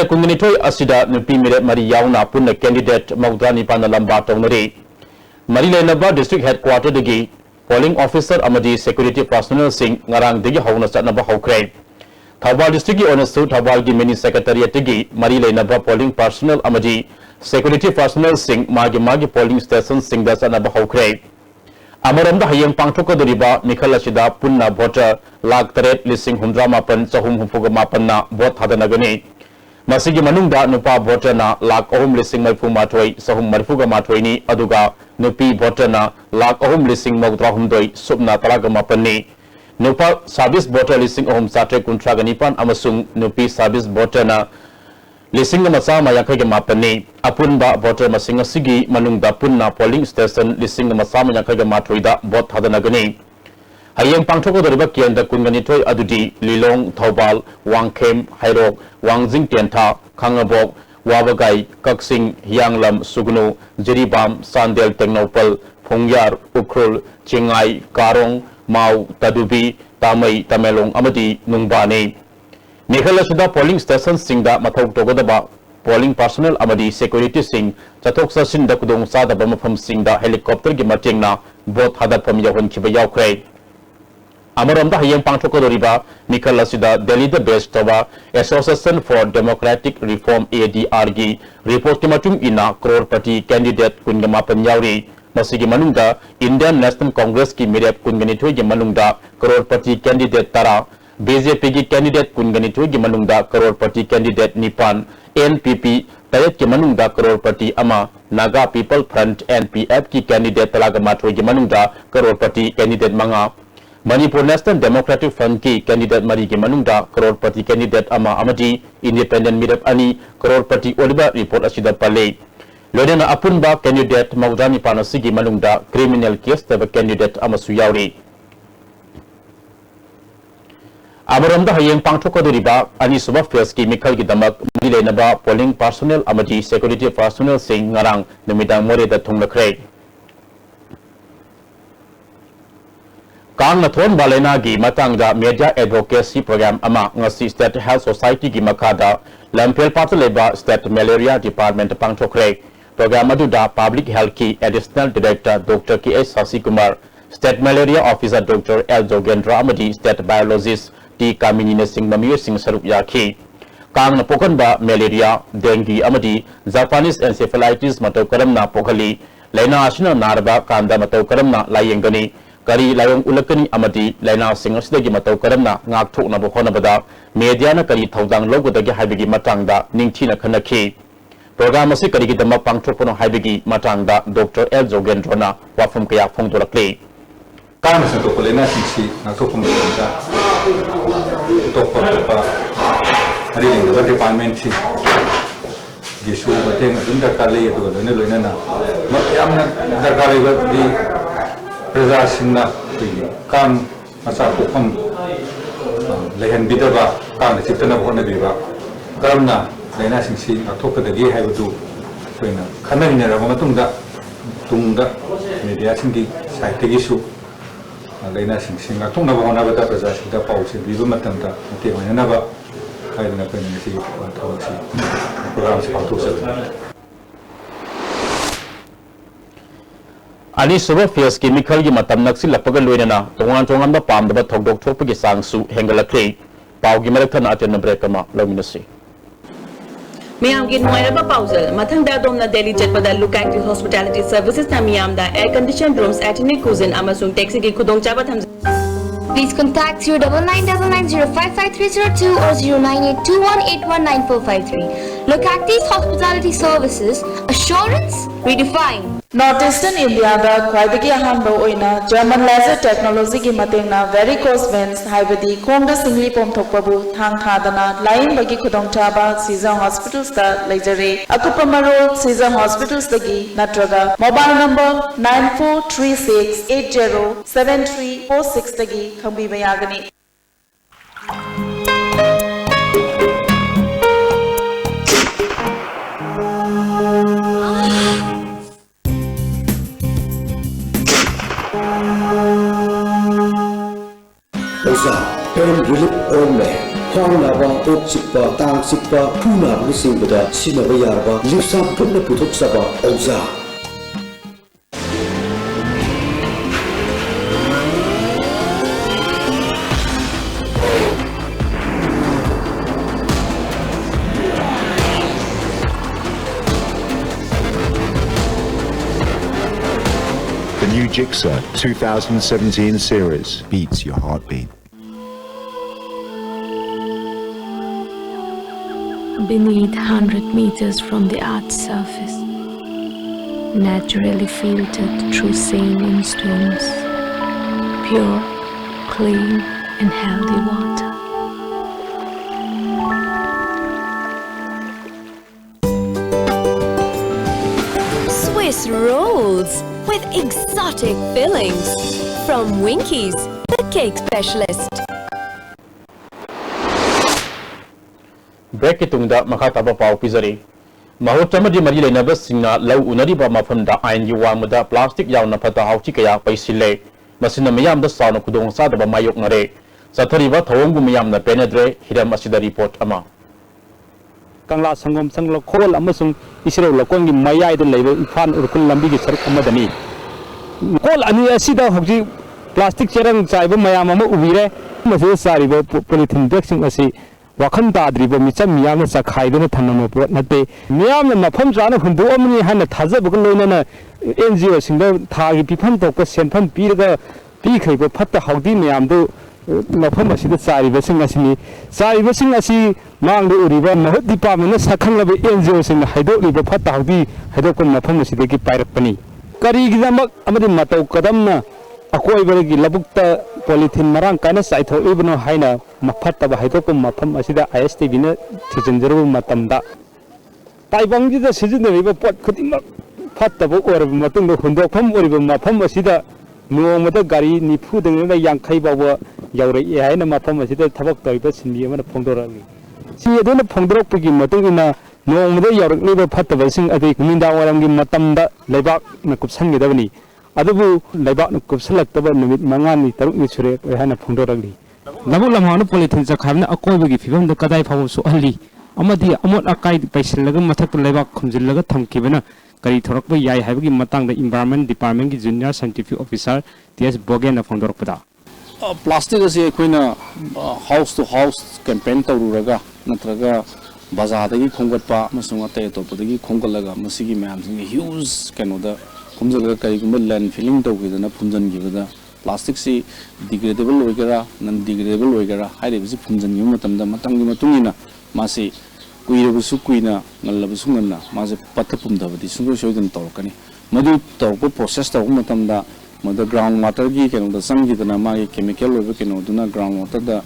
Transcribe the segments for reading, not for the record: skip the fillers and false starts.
Kenda Kunginitoi Asida Nupi Mire Mariauna Puna candidate Maudani Panalamba Tonari. Marilena District Headquarter Digi, polling officer Amadi security personnel Singh Ngarang Digi Hauna Satnaba Hokray. Thabal District Onasu Thabal Mini Secretariat Digi, Marilena polling personnel Amadi security personnel Singh Magi polling station Singh Dasanaba Hokray. Amaramda Hayang Pangtoka Doriba, Mikhala Shida Punna voter Lag Taret Lising Hundramapan Sahum Humfugamapan na vote Hadanagani. Masigi Manungda Nupa voter na Lag Ohum Lising Malfu Matoi Sahum Marfuga Matoi Aduga Nupi voter na Lag Ohum Lising Magdrahumdoi Subna Talagamapani. Nupa service voter Lising Ohum Satre Kuntraganipan Amasung Nupi service voter na Lising Masa Mayakay Mapani, Apunba voter Masinga Sigi, Manungda Punna polling station, Lising Masa Mayakay Matrida, Bot Hadanagani. Hayang Pangtoko the Ribakian and the Kunganitoy Adudi, Lilong, Taubal, Wang Kem, Hairok, Wang Zing Tienta, Kangabok, Wabagai, Kaksing, Yanglam, Sugunu, Jiribam, Sandel Technopal, Pongyar, Ukrul, Chingai, Karong, Mau, Tadubi, Tamay, Tamelong, Amadi, Nungbane. Mikhala Shida polling station Singda Matok Togodaba, polling personnel Amadi security Singh, Chatok Sasin da Kudong Sada Bamafam Singda helicopter Gimatingna, both Hadapam Yahon Kibayao Kray. Amaramda Hayang Pangtoko Doriba, Mikhala Shida, Delhi the Best Tova, Association for Democratic Reform ADRG, report Kimatung Ina, Crore Party candidate Kungamapan Yauri, Masigi Manungda, Indian National Congress Ki Mirep Kunganito Manungda, Crore Party candidate Tara, BJP की candidate कुनगनिथु की मनुंगदा करोड़पति candidate निपान NPP तयत की मनुंगदा करोड़पति अमा Naga people front NPF की candidate तलागमाथु की मनुंगदा करोड़पति candidate मंगा Manipur national democratic front की candidate मरी की मनुंगदा करोड़पति कैंडिडेट अमा अमदी इंडिपेंडेंट मिरप अनि करोड़पति ओलिबा रिपोर्ट असिदा पले लोडेना अपुनबा कैंडिडेट मौदानी पानसी की मनुंगदा क्रिमिनल केस तब candidate अमसु यावरी Amaramda Hayang Pangtoko Doriba, Anisuba Fields ki Mikhal ki Damak, Milenaba, polling personnel Amadi, security personnel Singh Ngarang, Namidang More da Thung Lakray. Kang Nathon Balena gi Matangda Media Advocacy Program Ama, Ngasi State Health Society ki Makada, Lampel Pataleba State Malaria Department Pangtokray, Program Aduda Public Health ki Additional Director Dr. K.S. Sasikumar, State Malaria Officer Dr. L. Jogendra Amadi, State Biologist, T. Kamini Singh Mamir Singh Sarup Yaki. Kang na Pokanba, malaria, dengue, amadi, Japanese encephalitis, Matokaram na Pokali, Laina Ashina Narba, Kanda Matokaram na Layengani, Kari Layong Ulakani Amadi, Laina Singasdagi Matokaram na Ngaktuk na Buhonabada, Mediana Kari Taudang Logo the Habigi Matangda, Ningtina Kanaki. Program si Kari the Mapang Tropono Habigi Matangda, Dr. El Jogendrona, Wafum Kaya Fongdolakli. Kami sa Tokolena Sisi, Natopong Ganda, Topa, Haring, the department, Gisu, the thing, Kali, the Nilena, Matyam, the Kali, the Prezasina, Kam, Masakopam, Lehan Bidaba, Kam, the Chitan of Honabiva, Karna, Lena Sisi, Atoka the Gay have to Kanamina, Matunda, Tunda, Mediasingi, Saitigisu. Laina Sing Tung Navana Presa, the Pauls, Viva Matanta, Nava, Kaina Penalty, programs about 27. Ani Suba Fields chemical Matam Naxi Lapagaluina, Tongan the Palm, the Togdok Topiki Sangsu, Hengala Clay, Pau Gimelatan at the Brekama, Luminacy. Miyam gin moira pausal mathang da dom na Delhi jetpada look active hospitality services na miyam da air conditioned rooms at any cuisine amasung taxi ki khudong chaba tham. Please contact 09999055302 or 09821819453. Look active hospitality services, assurance redefined. Northeastern India da Kwaidagi Ahanba Oina, German laser technology ki Matengna, varicose veins, Haibadi, Konga Singli Pomtokpabu, Thang Hadana, Lying Bagi Kudong Chaba, Caesar Hospitals da Lajare, Akupamaro, Caesar Hospitals Dagi, Natraga, mobile number 9436807346 Dagi, Kambi Bayagani. Turn relief on man. khwang naba pot chikpa tang chikpa phuna bu singbada sinaba yarba lipsa punna puthok saba auza The new Jigsaw 2017 series beats your heartbeat. Beneath 100 meters from the Earth's surface, naturally filtered through saline stones, pure, clean and healthy water. Swiss rolls with exotic fillings from Winkies, the cake specialist. Break it tungda makataba pau pizari. Mahotama Mari Lenaba Singna, Low Unadiba Mafunda, and you want with the plastic yawn of the Hauchikaya, Paisile, Masina Miam the son of Kudon Sadaba Mayok Nare, Satariva, Tongu Miam the Penedre, Hidam Masida report Ama. Kangla Sangam Sangla Kol Amasung, Isro Lokongi Maya, the label, Fan or Kulambigi Sarkamadani. Kol Aniasida Hoji, plastic chair and Cyber Mayama Ubire, Mazu Saribo, Politin Dexing Asi. Wakanda driba micham miyam sa khaidona thanama pot nate miyam na mafam jana hundu amni hana thaja bugloina na NGO singda thagi pifam tokpa senfam piraga pi khaiba phatta haudi miyam do mafam asida chariba sing asi mangdu uriba mahut department na sakhanglaba NGO sing haido liba phatta haudi haido kon mafam asida ki pairakpani kari gidamak amadi matau kadamna akoi beragi labukta polythene marang kana saitho ibno haina mafatta ba haitoko mafam asida ISTB na thijanjaro matamda taibangji da sijinariba pot khudima fatta bo orab matungdo hundokpham oriba mafam asida nuomada gari nifu dengna yankhai bawa yaure haina mafam asida thabak tariba sinbi amana phongdorani si edona phongdorokpagi matungina nuomada yaurikniba fatta basing adi minda waramgi matamda lebak na kupsangidabani adubu lebak na kupsalaktaba numit mangani tarukni sure haina phongdorani Nabu lamana polythene zakhabna akoibagi fibam da kadai phaw so ali amadi amot akai paisilnaga mathak lebak khumjillaga thamkibana kari thorakba yai haibagi matang da environment department gi junior scientific officer TS Bogen na phongdorpda plastic ase koina house to house campaign tawruraga natraga bazar dagi khonggatpa masung ate topodagi khongkalaga masigi mayam sing huge kanoda khumjaga kari gumba land filling tawgidana phumjan gibada plastic si degradable oigera non degradable oigera haire bisi phumjan gi matamda matangi matungina masi kuirabusu kuina ngallabusu nganna mase pathapumdabadi sungo soidan tawkani madu tawko process taw matamda madu ground water gi kenoda sangidana magi chemical oiba kenoduna ground water da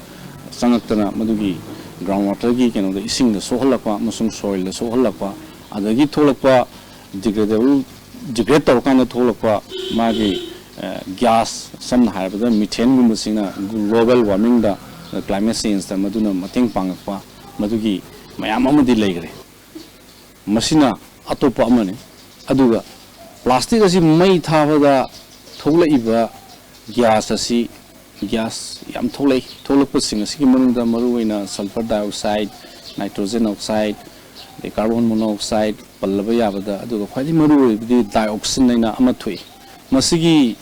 sangaktana madugi ground water gi kenoda ising da sohalakwa masung soil da sohalakwa adagi tholakwa degrade tawkana tholakwa magi gas samna haibada methane gumbasina global warming da climate change da maduna mating pangakpa madugi mayam amadi leigre masina atopa amane aduga plastic asi mai thabada tholaiba gas yam tholakpa sing asi ki manungda maruina sulfur dioxide nitrogen oxide carbon monoxide pallaba yabada aduga khwadi maru di dioxin naina amathui masigi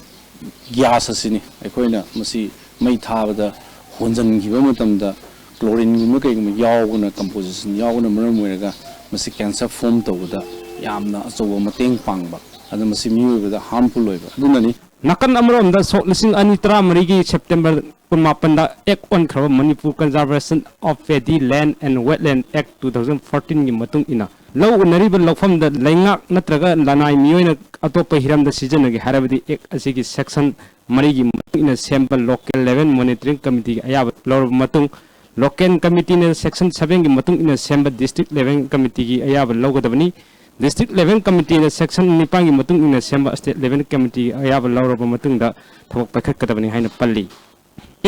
gas asini akoina masi mai thabada honjan giba matamda chlorine guma kaiguma yawuna composition yawuna maram moiraga masi cancer form tawda yamna achoba mateng pangba adu masi miyoibada harmful oiba adunani nakan amromda sok lising ani tra marigi September 18 da Act on Khaba Manipur Conservation of Paddy Land and Wetland Act 2014 gi matung ina law unariba lawfam da laingak natraga lanai miyoina atopa hiram da season gi harabadi Act asigi section marigi ina sample local level monitoring committee ayab lor matung local committee ne section 7 gi matung ina sample district level committee gi ayab lawgadabani district level committee ne section 9 gi matung ina sample state level committee ayab lawraba matung da thobak pakhatkadabani haina palli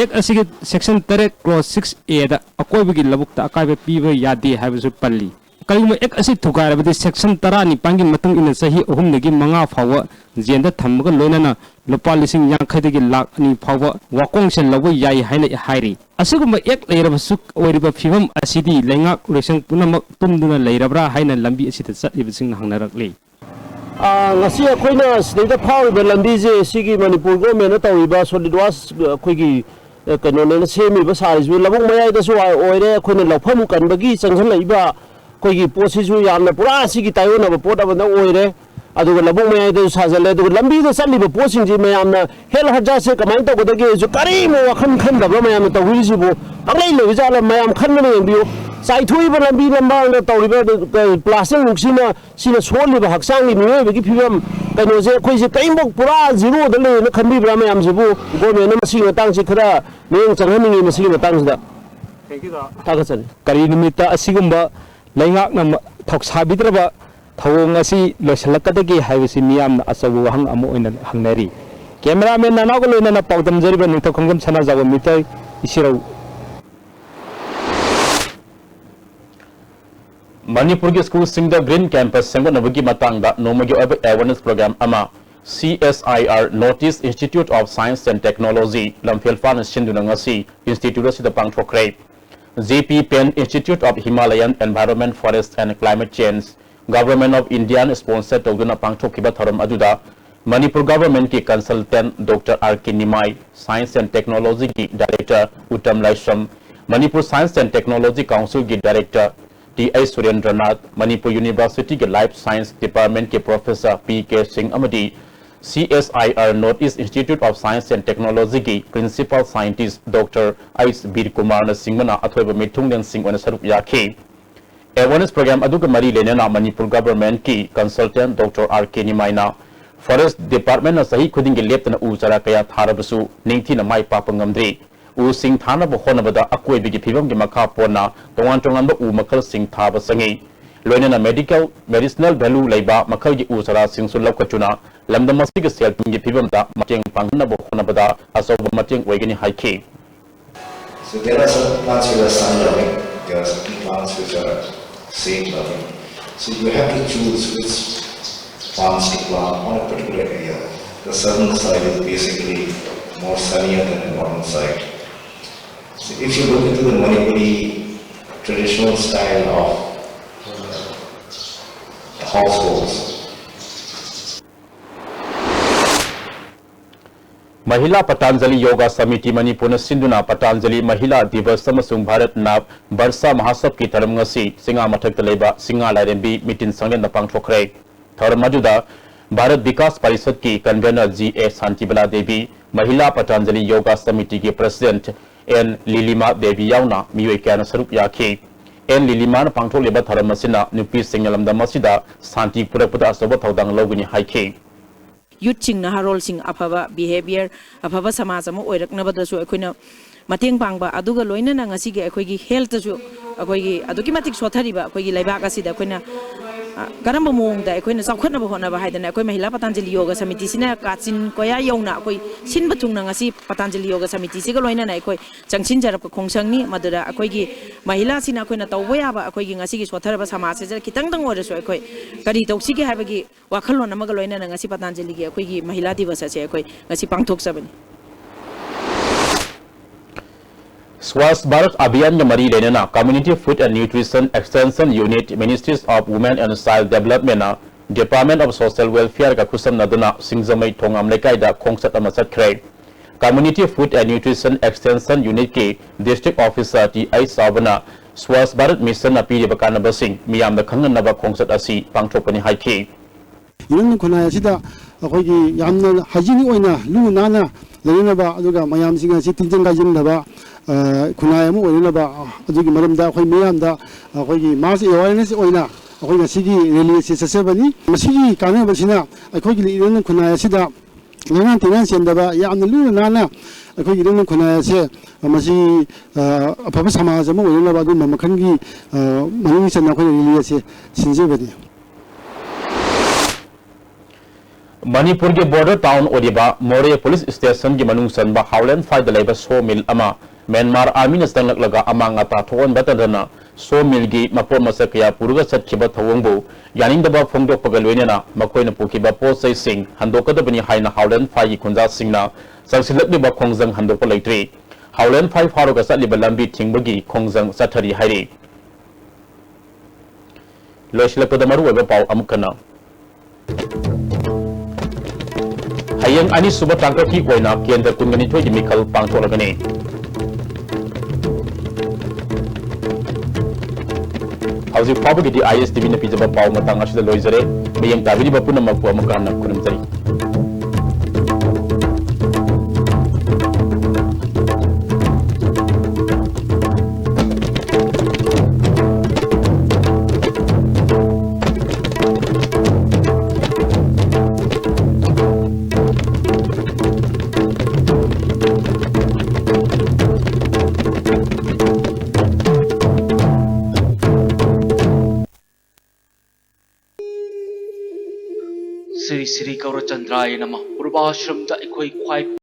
Act asigi section 3 clause 6A da akoibagi labukta akaiba piba yadi haibasu palli करीम एक असी थुकार बदे section 10 Pangi Matang इन सही अहुमदगी मंगा फाव जेंदा थमग लोनना लुपा लिसिंग यांखैदगी लाख नि फाव वाकोंग से love याई हाइने हाइरी असुगुम एक लेरबसु ओरिबा फिवम असिदी लेंगा रेसन पुनमक तुमदुना लेरबरा हाइना लंबी असिद चटलिबसिंग हंगनरकले ngasi akoina sida phawriba lambi je sigi manipur government tawriba solid waste khoigi kano ne semi ba sarisu labung mayai da su oire akoina lawpham kanbagi changsan leiba khoigi posisu yamna pura sigi tayona ba pot abanda oire aduga labung mayai da sajale aduga lambi da saliba posing ji mayamna hel haja se kamai tawdage ju karimo wakhan khan da mayam tawrisi bo angai le jala mayam khan ne yambiu sai thui ba lambi lamba na tawriba plastic nuksina sina soli ba haksang ni me bagi phibam kano je khoi je kaimok pura zero da le na khambi bra mayam jibu government na masi tang se khara meng changhani ni masi tang da thank you da tagachan kari nimita asigumba laingak na thoksabidraba thawong asi losalakadagi haibisi miyam na asabu hang amo oina hangnari cameraman nanago loina na pawdam jariba ningtho khongam chana jago mitai isirau Manipur के school Singh the green campus सेंगोनबगी मतंगदा नोमगी ओब awareness programme अमा CSIR Notice Institute of Science and Technology Lamfelfan Sindunangasi Institute of the Pangthokre JP Institute of Himalayan Environment Forest and Climate Change Government of India sponsor toguna pangthokhiba thoram aduda Manipur government ki consultant Dr. R.K. Nimai Science and Technology ki director Uttam Laisham Manipur Science and Technology Council ki director T.I. Surendranath, Manipur University के Life Science Department के Professor P.K. Singh Amadi, CSIR Northeast Institute of Science and Technology की Principal Scientist Dr. Ais Bir Kumar Singhmana अथवा मिथुंगन Singh one सरुप याखे Awareness Program अदुग मरी लेना Manipur Government की Consultant Dr. R.K. Nimaina Forest Department न सही खुदिंग के लेप्तना उचरा कया थारबसु निंगथी न माई पापंगमद्री U sing thana bo honabada akoi bigi phibam gi makha pona tongan tongan ba u makhal sing tha ba sangi loina na medicinal value leiba makhal gi u sara sing su lokachuna lamda masi gi sel gi phibam da mateng pangna bo honabada aso ba mateng oigani haike so there are some plants which are sun loving there are some plants which are shade loving so you have to choose which plants to plant on a particular area the southern side is basically more sunnier than the northern side. So if you look into the Manipuri traditional style of households, Mahila Patanjali Yoga Samiti Manipur Sinduna Patanjali Mahila Divas Samasung Bharat na Barsa Mahasab ki taram ngasi singa mathak taleba singa lairembi mitin sanglen na pangthokre tharmajuda Bharat Vikas Parishad की convener G.A. शांतिबला देवी महिला पतंजलि योगा समिति के president N Lilima देवी यावना मियोय क्यान सरुप याखे N Lilima न पांगथोलेबा थरम मसिना नुपी सिंगलमदा मसिदा शांति पुरकपदा Asab थौदांग लौगनि हाइखे youth sing na harol sing afaba behavior afaba samaj ama oiraknabada su akoina mateng pangba aduga loina na ngasi ge akoi gi health su akoi gi aduki matik sothariba akoi gi laiba ka sida akoina karamba mong da akoina saukhatna ba hona ba haidana akoi mahila patanjali yoga samiti sina kachin koya yongna akoi sin batung na ngasi patanjali yoga samiti siga loina na akoi changsin jarap ka khongsang ni madura akoi gi mahila sina akoina tawba ba akoi gi ngasi gi sotharaba samaj se kitang tang ore su akoi kari toksi ge haba gi wakhalon amaga loina na ngasi patanjali gi akoi gi mahila divas ase akoi ngasi pangthok sabani Swasth Bharat Abhiyan के मरी लेना Community Food and Nutrition Extension Unit Ministries of Women and Child Development ना Department of Social Welfare का खुसम नदना सिंगजमई थोंगाम लेकाइदा खोंगसत अमसत खरे Community Food and Nutrition Extension Unit के District Officer T.I. Savana Swasth Bharat Mission अपीरे बकाना बसिंग मियाम द खंगन नबा खोंगसत असी पांगथोपनि हाइखे इरन खुनाय सिदा अखोगी यामना हाइजीनिक ओइना लु नाना लेनबा अदुगा मयाम सिंगा सि तिंजन गाजिनबा खुनाय अमु ओइनबा अदुगी मरमदा अखोई मयामदा अखोगी मास अवेयरनेस ओइना अखोई सिगी रैली से ससेबनी मसिगी कानबसिना अखोगी इरन खुनाय सिदा लंगान तिनान सेंदबा यामना लु नाना अखोगी इरन खुनाय से मसि अफब समाज अमु ओइनबा दु मखनगी मनिंग सन अखोई रैली से सिंजेबनी मणिपुर के बॉर्डर टाउन ओडिबा मोरे पुलिस स्टेशन की मनुंग सनबा हाउलैंड फाइद लेबा सो मिल अमा म्यांमार आर्मी ने संगलक लगा अमांगा ता थोन बतदना so milgi mapot masakya puruga satkiba thawongbu yaningdaba phongdokpaga loinena makoina pukiba posai sing handokadabani haina howland phai khunja singna sarsilakliba khongjang handokpa leitri howland phai pharoga satliba lambi thingbagi khongjang sathari hairi loislakada maru weba pau amukana hayang ani suba tangka ki koina kendra kungani thoi mikal pangtholagani Hausi Pablo di ISTV na pijaba pau matang asida loizare mayang tabiri bapuna mapu amukana kunumtari Sri Sri Gaurachandraya Namah Purvashram da ikhoi khwai